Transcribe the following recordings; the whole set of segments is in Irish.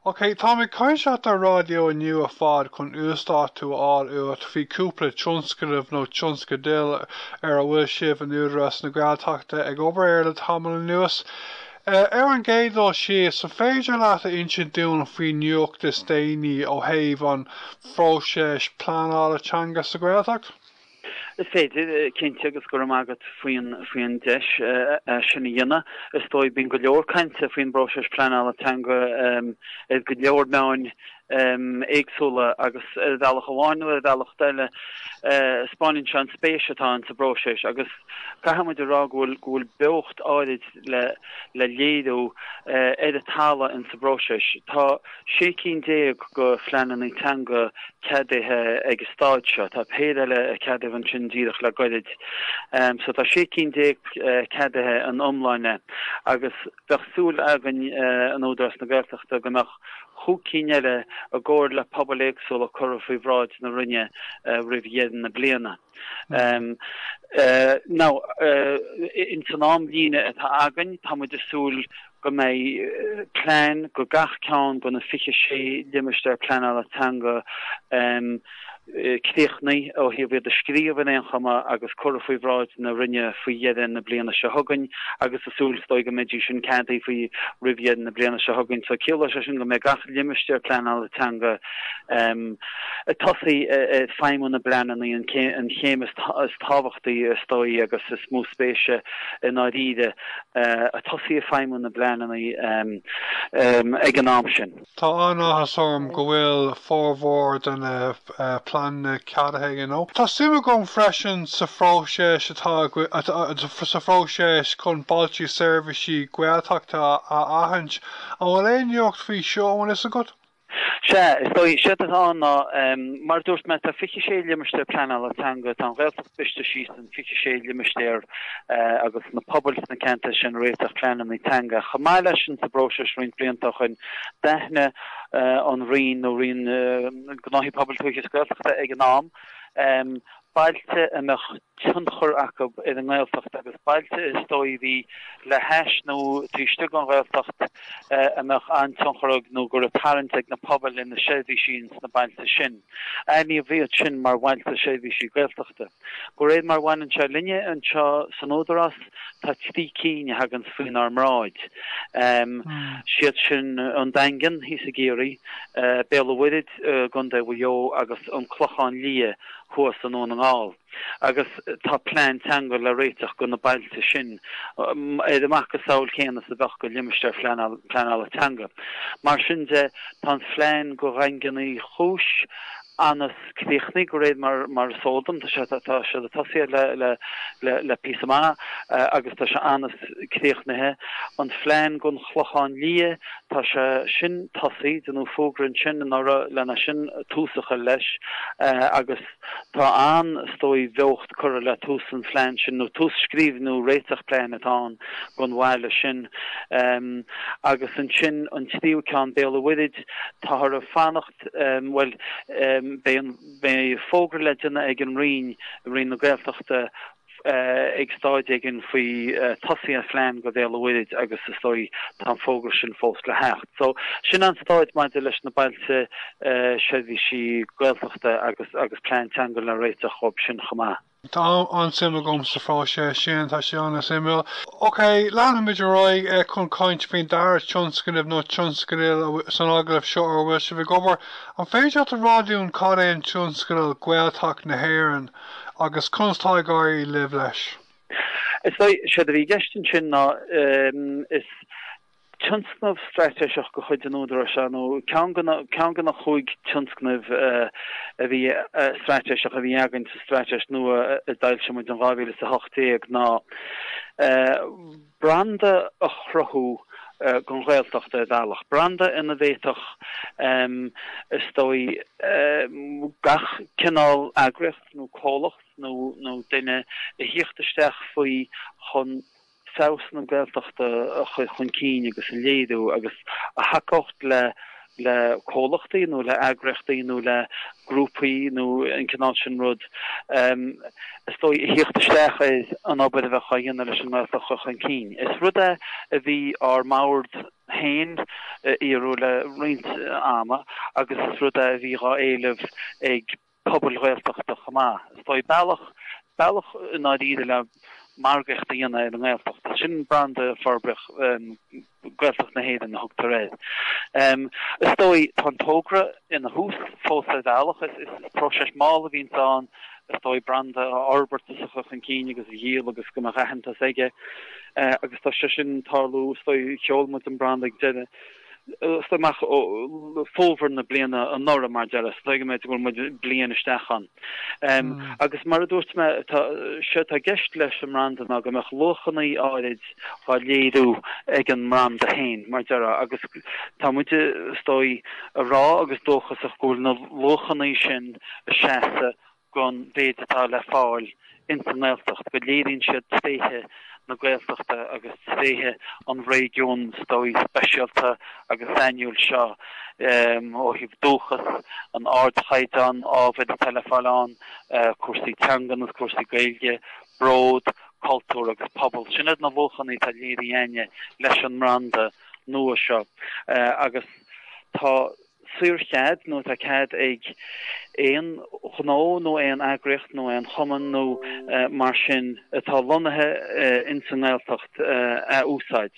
Ok, Tommy, caiisiat a radio aniu a fad chun ústátú á uat fi cúpla tionscadh nó tionscadil ar a bhfuil sibh an úras na gráteachta ag obair ar le tamil nuas. Ar an géadó si sa féidir leat a inse dún faoi nuachtas déine ó héamh an phróisis pleanála teanga sa gráteacht? Is féidir cinnte agus go agat faoin deis sinna dhéine is dói bín go leor caiinte faoin broses pleanála teanga go leor meáin éagsúla agus dhealach amháinú dhealach deile Spáinn sean spéisiatá sa broses agus caihamid ará gúil beocht áid le léadú a talla in sa broses. Tá sé cinn déag go phleanan í teanga ceadaithe ag stáid seo, tá péile ceadamh an sin díadach le goid. So tá sé cinn déag ceadaithe an omláine agus bheithsúil agan an údras na Gaeltachta go nach chucíile a ggóir le pobaléagsú le chur faoi bhráid na rinne rih na bliana. Now, in san am líine atá agan, tá muid asúil go mé plán go gach ceann go na fiche sé liimiiste pleanála teanga críochnaí ó hí bhíad a scríomhan éon chuma agus chur faoi bhráid na rinne faoi dhéan na bliana se thugann agus asúil stoi go méidú sin ceantaí faoi rih na bliana se thugann so céile se sin go mé gach liimiiste pleanála teanga tosaí feimú na bleanaí an chéim is tábhachtaí stoi agus is mú spéise in áide a tosaí feimú na bleanaí ag an am sin. Tá anáthes orm go bhfuil fórmhór an plan ceadathe nó. Tá suma gom freisin sa phróisis sa phróisis chun baltí serviceí Gaeltachta a ahaint an bhfuil éoniocht faoi seoin is a go? Stoi sé an mar dúirt me a fiche sé liimiiste pleanála teanga an Gaeltacht biste sísan fiche sé liimiisteir agus na pobl na centa sin réiteach pleanan í teanga. Chamáile sin sa broses roin bliantach chun dethne an rion nó rion gnáhí pobl tuiches Gaeltachta ag an am. Bailte amach tunchur acab in an Gaeltacht agus bailte is dói hí le heis nó tuiste an Gaeltacht amach an tunchurag nó gur a parent ag na pobl in na sédí síns na bailte sin. Any a bhíad sin mar bailte sédí sí Gaeltachta. Go réad mar bhain an se linne an seo san ódaras tá tí cíne hagan faoin ar mráid. Siad sin an daingan hí sa géirí béla wirid gunda bhjó agus an clochán lia chuas an ón an áil. Agus tá plán teanga le réiteach go na bailte sin amach saoil chéana sa bheith go liimiiste pleanála teanga. Mar sin de tá phlean go rangannaí chúis anas críochnaí go réad mar sódam tá se tasí le písamá agus tá se anas críochnathe an phlean gon chlochán lia tá se sin tasí denú fógrann sin lena sin túsacha leis agus tá an stoi bheocht chur le túsan phlean sin nó tús scríbnú réiteach plean atá gon bhhaile sin agus an sin an tíú ceann béla wirid tá ar a fannacht well bé fógra leidena ag an rion na Gaeltachta ag stáid ag an faoi tosaí a phlean go déala bhuiid agus is stoi tá fógra sin fós le hecht. So sin an stáid maidide leis na bailte sédhí sí Gaeltachta agus plán teanga le réiteach chob sin chomá. Tá an simú gom sa phróisis sin tá sé anna simú. Ok, leanana muidir roiig chun cáint faoin dar tionscadh nó tionscadil san aglah seo ar bhfuil se bh gobar an féidir a rádiún cádaon tionscadil Gaeltacht na hÉireann agus constáigáirí libh leis. Is sé bhí gestin sin ná is tionscnamh straiteach go chuid an údra se nó cean gan nach chuig tionscnamh a bhí straiteach a bhí agan sa straiteach nua a dail sem an 2008 ná branda a chrothú gon Gaeltachta dálach. Branda ina bhéiteach is dói gach cinál agricht nó cólacht nó duine i híochtasteach faoi chun saos na Gaeltachta chun cíine agus a léadú agus a hacocht le le cólachtaí nó le agrechtaí nó le grúpaí nó in Canadian Road stoi hichtesteach is an obair bheith chaine leis an meach an cín. Is ruda a bhí ar máird hain iarú le rint ama agus is ruda a bhí gá éileh ag pobl réalteachta chamá. Stoi bailach ná díide le margecht dhéana ar an ggéalteachta. Sin brande forbrich gweilteach na héad na hugtar réid. Stoi tan tógra in a hús fósa bailach is proses mála vín an stoi brande arbert a an cíine agus dhéal agus go a rachanta aige agus tá sin tarlú stoi cheol mu an brande déine. Stoach fóver na bliana an nora mar jealous leige me go mu blian stechan agus mar dúirt me se a gist leis sem randan a go meach lochannaí áid fá léadú ag an ram a hain mar jara agus tá muide stoi a rá agus dóchas a gúil na lochannaí sin a sésa gon béidirtá le fáil internaltacht go léirín siad stéthe na gweilteachta agus tréthe an régiún stoi specialta agus annual seo ó híh dúchas an ardchaidan ábhid a teleáán cuasaí teangan agus cuasaí gaeilge bród cultúr agus pobl sinnad na bhchannaí tá léirí aine leis an mranda nua seo agus tá suúrchead nó tá cead ag éon ghnó nó éon agricht nó éon choman nó mar sin tá lonathe internaltacht a úsáid.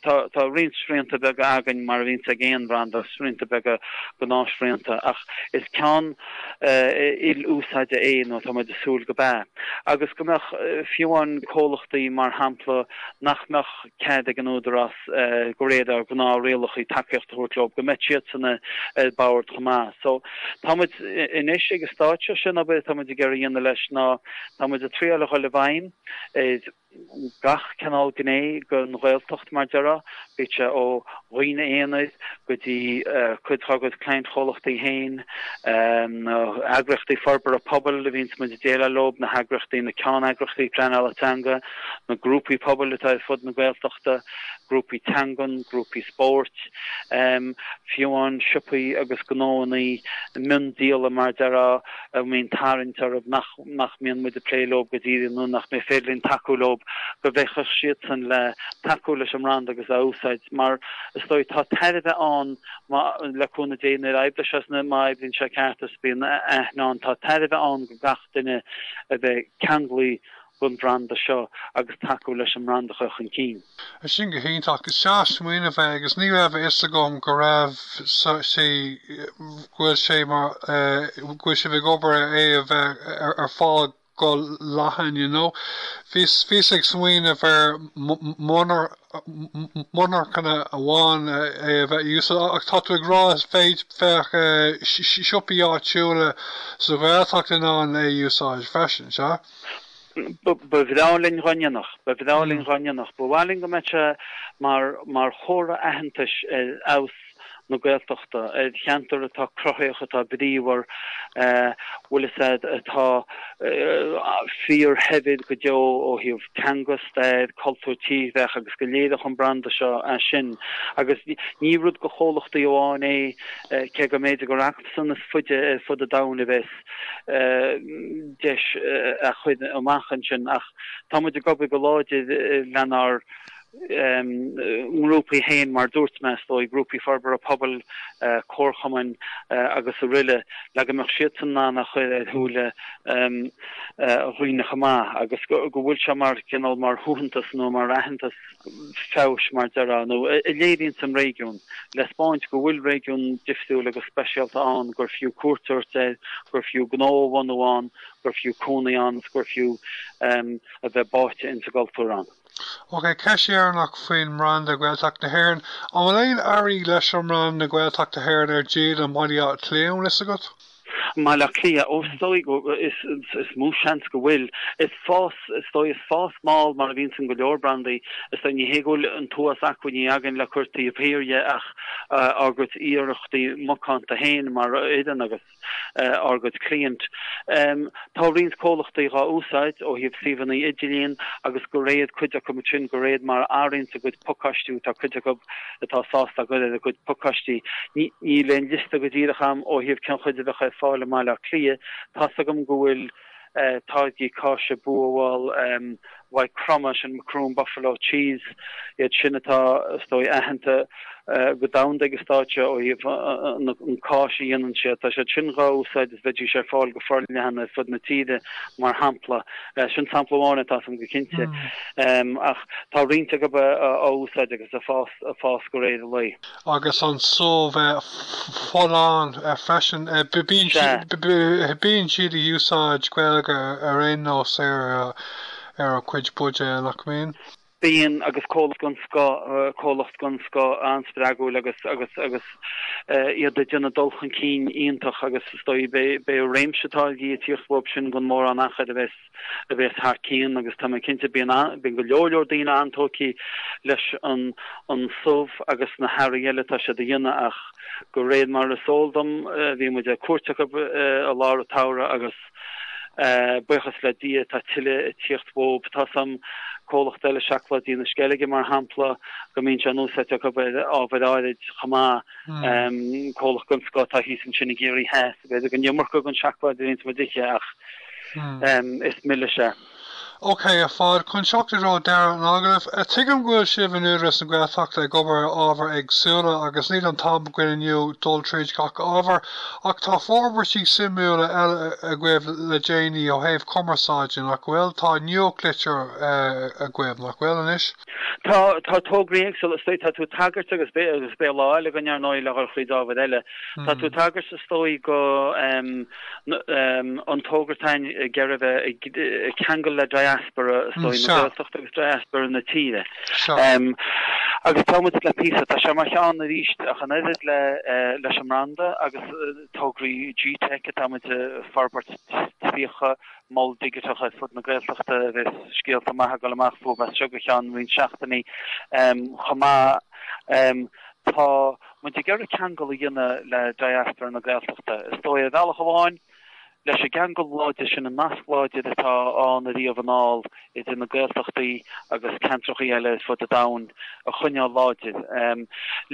Tá rinsrianta bega agan mar vín a géan brand a srinta bega gnáisrianta ach is cean il úsáide é nó tá de súl go be. Agus gomach fiúan cólachtaí mar hampla nachmeach cead ag an údarras go réad gná réalachaí takeocht thuirtlob go meitiad sanna báir chumá. So táid inis agus stáitse sin a bit táid geíonna leis ná táid a tríalach le bhain is gach canál gné go an réiltocht mar dera bite ó roiine éanaid go dtí chudthagad klein cholachtaí hain agrechtaí farbar a pobl a víns mu déile lob na agrechtaí na cean agrechtaí Clonaltanga na grúpi pobl atá fud na réiltochta grúpi tangan grúpi sport fiúan sipaí agus gnónaí mun díala mar dera a mén tarintar nach mian mu de plélob go dtí nó nach mé félinn takeúlob go bheitcha siad san le takeú leis am rand agus a úsáid mar stoi tá teiride an leúna déine raibble sena mai blin se cartas bíon ná tá teiride an go gach duine a bheith canglaí gon brand seo agus takeú leis am randacha an cín. Sin go héntaach is seaasmuoine bheith agus ní raibh is gom go raibh sé ghfuil sé mar ghfuil sé bheith obair é a bheith ar fáil go lahan, you know. Fís ag smuoine bhar monar kind of one use ach tá ag rá féid fech siopí áitiúla so bheitach in an úsáid fashion, se? Bevdálinn ronneach, bhálinn go mete mar chóra ahantais aus na gaeltochta cheantar atá crochaoch atá bríomhar bhfuil said atá fíor hefyd go deo ó híomh teangasteid cultúrtíbheith agus go léadach an branda seo a sin agus ní rud go chólachta óháin é ce go méid go reachtasan is fuide fud a damhna bheits deis a chuid amachchan sin ach tá muid go go láide lenar grúpi hain mar dúirtmes ó grúpi farbar a pobl córchaman agus a riile le go mar sian ná nach thuúle roiine chamá agus go bhfuil se mar cinál mar thuhantas nó mar ahantas fés mar dera nó i léiríonn sam régiún le Spáint go bhfuil régiún difriúil agus speisialta an gur fiú cuairteirte gur fiú gnóhhain amháin gur fiú cónaí gur fiú a bheith báite inta galtúr an. Okay, ceisiarnach faoin mrán a ghailteach na hÉireann. An bhfuil éon airí leis an mrán na ghailteach na hÉireann ar déad an maidí á léon is agat? Malaclia óstoi is múchans go bhfuil is fás máil mar a vín go leorbrandi is an hégul an tuas acuní agin le curtaí a péirje ach agus íireachtaí mocanta héin mar idan agus agus client tá rins cólachtaí ra úsáid ó híh sivan idilíon agus go réad chuide go sin go réad mar árin a go pokastú tá chuide go atá sásta go a go pokastí ní len lista go ddíacham ó híh cen chuide bhecha fáile máile clia tá agam gohfuil táidí cáise búháil White Crummash and Macroom Buffalo cheese iad sinnatá stoi ahananta go down de gestáte ó híh an cáisi dhéanaan sé tá sé sinrá úsáid is bheití sé fáil go forlne hanna fud na tíide mar hampla sin sampleháine tá sam go cinnte ach tá rinte go úsáid agus a fás go réad a lei. Agus an so fallán freisin bíonn siad a úsáid gweilge a rénos ar a cuid budge nach mén. Bíon agus cólacht gun sco anspragu agus iad de duna dulchan cín iontach agus stoi be réimsetáilgí tíochbob sin gon mór an achad a bheits haar cín agus tá cinnte bin go leor daine antóí leis an sóh agus na Harriile tá se de dhéine ach go réad mar a sóldam bhí mu a cuairteach a lá a tára agus buchas le dia tá tiile tíochtbób tá sam cólacht eile seacla dína skeige mar hampla go mín se núsete go ábhadáid chamá cólacht gun sco tá hí san sinna géirí hes beidir gan jomar go gon seacla dhéint ma diche ach is mille se. Okay, a fád chun seachtarrá dear an agah a tuigem ghfuil sibh an uras an gcuilteachta ag gobar ábhar agsúla agus ní an tam gcuinniu dul tríd gach ábhar ach tá fórbairtí simúla eile a gcuibh le déanaí ó thaobh commerceáidin nach bhfuil tá neoclitir a gcuibh nach bhfuil inis? Tá tógriíag so stoi tá tú tagart agus bé láile gan ar nóí le chuidábhad eile tá tú tagart sa stoi go an tógartain geiribh cheangal le diaspora agus diaspora na tíre agus támu le písa tá se mar seán a ríist a chan le leis am randa agus tógraí G-Tech támu farbart tríocha mol digitacha fud na gréilteachta bheits scéalta maithe go amach fú bheits seogachan rinn seachtaí chamá tá mu geir cheangal a dhéine le diaspora na gréilteachta is dói a bhealach amháin leis a gangal láide sin an nasláide atá an a riomh an áil is in na gréilteachtaí agus cantrachaí eile fud a dain a chuneáil láide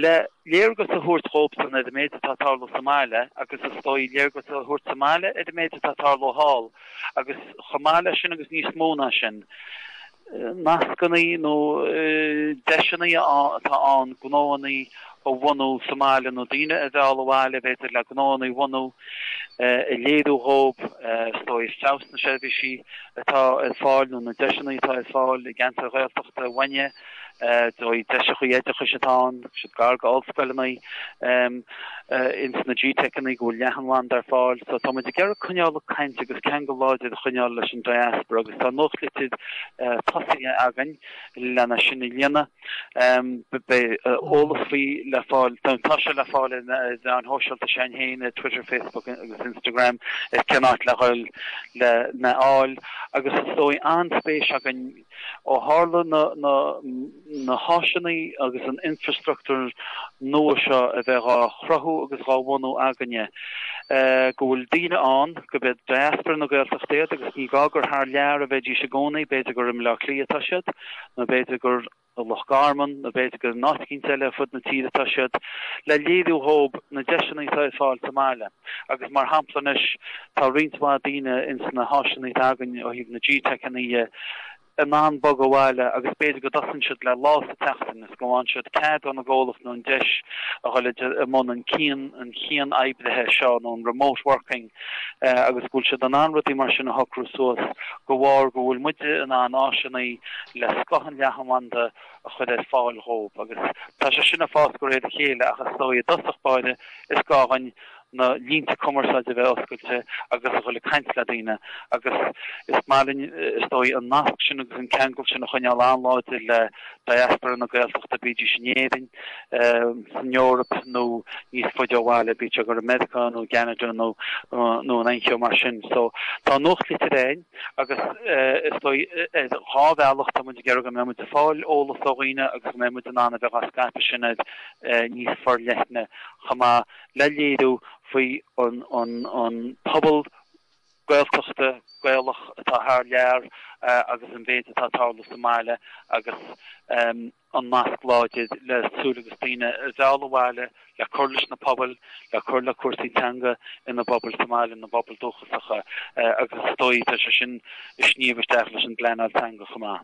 le léargus a thuirt hópsan a méid tátála Somáile agus is stoi léargus a thuirt Somáile a méid tátála hall agus chamáile sin agus níos móna sin nascannaí nó deisinaí atá an gnónaí ó bhhanú Somáile nó daine a bheáil bhéidir le gnónaí bhhanú i léadú hóp stoi staus na sebhísí atá fáil nó na deisinaí tá fáil i ganta réalteachta bhaine dói deisiach éidecha setán si gar go allspelnaí ins na G-Technaí go lehanland ar fáil so tá de gear chuneála kaint agus cean go láide a chuneáil leis an diaspora agus tá nóchlitid tosaí agan lena sinna líana be ólasí le fáil tá se le fáil an hóisiilta sé héine Twitter, Facebook agus Instagram is cenát le hil le na áil agus stoi anspéis agan ó hála na háisinaí agus an infrastructúr nua seo a bheith á chrathú agus ráhhanú aganne go bhfuil daine an go bheith diaspora na gréilteachtaí agus ní gagur thar lear a bheith dí se gcónaí beidir gur im le clíatá siad na beidir gur Loch Garman na beidir gur nácinn teile fud na tíadtá siad le léadú hób na deisinaí tá fáil Somáile agus mar hampplanis tá rintá daine ins na háisinaí agan ó híh na G-Technaí an bog bhile agus beidir go dasan siad le lá a teachtain is goháin siad cad an na ggólacht nó an deis a chuile món an chéan aibrethe seo nó an remote working agus bhfuil siad an anrutí mar sin na hocrú suas go bhhar go bhfuil muide an áisinaí le scochan lehamanda a chud fáil hóp agus tá se sinna fás go réad a chéile agus dói a dosachbáide is gáhain na línta commerceáil de bheith oscailte agus a chuil caintla daine agus is málinn isdói an nasc sin agus an ceangail sin a chuineáil anláide le diaspora na Gaeltachta bídí snéirin san Europa nó níos foiideáile bí gur America nó Canada nó an eincheo mar sin. So tá nuchtli réin agus isdói rábhealach tá mu ge go mé a fáil ólas óghine agus mé mu an anna bheith a Skype sinna níos for lethne chama leléadú faoi an pobl Gaeltachta Gaelach atá haar lear agus an bhéad atá tálas sa máile agus an nasc láide le súlagus daine dáhile le chuirlis na pobl le chuir le cuasaítanga in na bobbal Somália na bobbal dúchasacha agus dóid sin sníomhaisteach leis an gleanáltanga chumá.